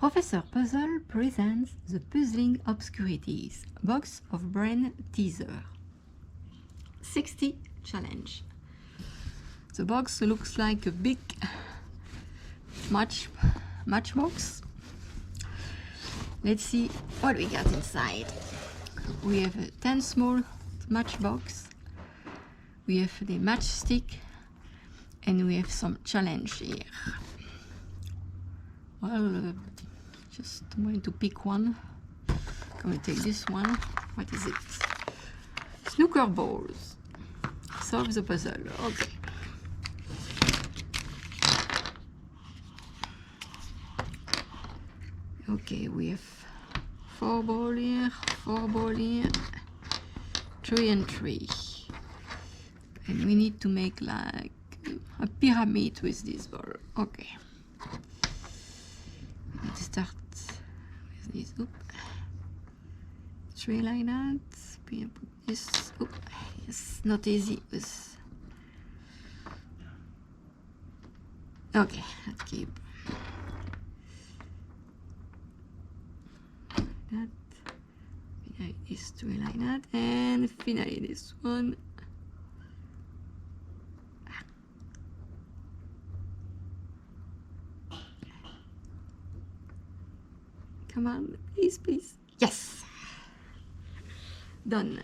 Professor Puzzle presents the Puzzling Obscurities box of brain teaser. 60 challenge. The box looks like a big matchbox. Let's see what we got inside. We have a 10 small matchbox. We have the matchstick, and we have some challenge here. Well, just going to pick one. I'm going to take this one. What is it? Snooker balls. Solve the puzzle. Okay. Okay, we have 4 balls here, 4 balls here, 3 and 3. And we need to make like a pyramid with this ball. Okay. We need to start with this. Oop. 3 like that. Put this. Oop. Yes, not easy. Okay, let's keep that. Finally, this 3 like that, and finally this one. Come on, please, please. Yes! Done.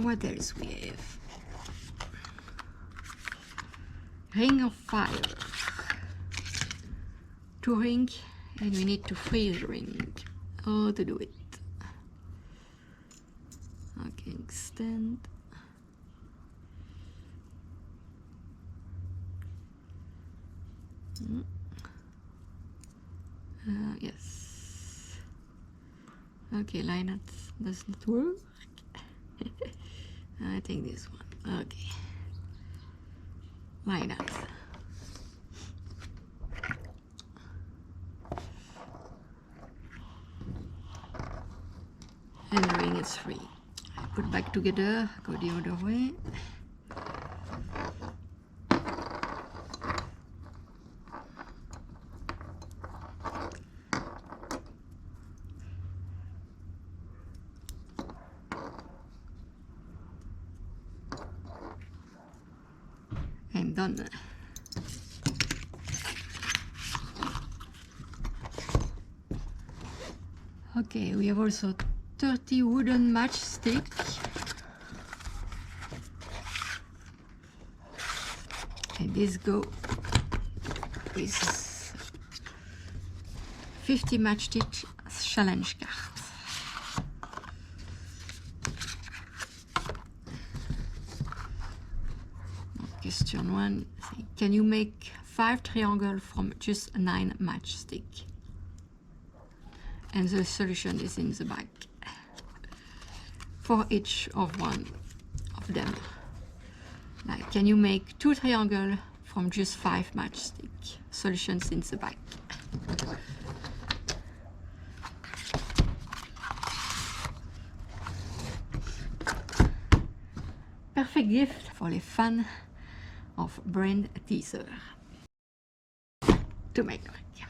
What else we have? Ring of fire. 2 rings, and we need to freeze ring. How to do it? Okay, extend. Yes. Okay, line that does not work. I take this one. Okay. Line that. And the ring is free. Put back together, go the other way. And done. Okay, we have also 30 wooden matchstick. And this go with 50 matchstick challenge cards. Question 1, can you make 5 triangles from just 9 matchstick? And the solution is in the back for each of one of them. Like, can you make 2 triangles from just 5 matchstick? Solutions in the back. Perfect gift for les fans of brain teaser to make like.